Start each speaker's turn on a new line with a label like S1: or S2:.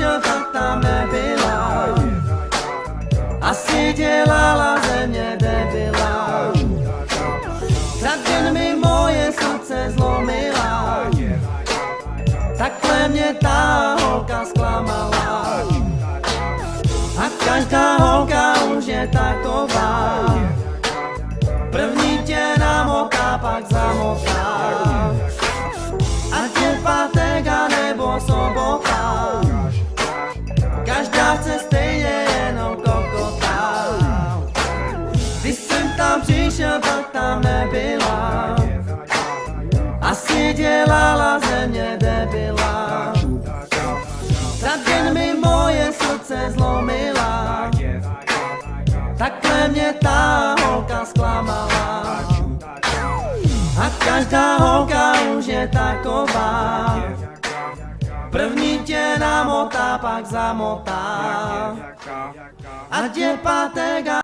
S1: přišel, tak tam nebyla. Asi dělala ze mě debila. Za den mi moje srdce zlomila. Takhle mě ta holka zklamala. A každá holka už je taková. První tě namotá, pak zamotá. Ať je pátek a nebo sobota. Každá chce stejně jenom kokota. Když jsem tam přišel, tak tam nebyla. Asi dělala ze mě debila. Za den mi moje srdce zlomila. Takhle mě ta holka zklamala. A každá holka už je taková. První tě namotá, pak zamotá. Ať je pátek a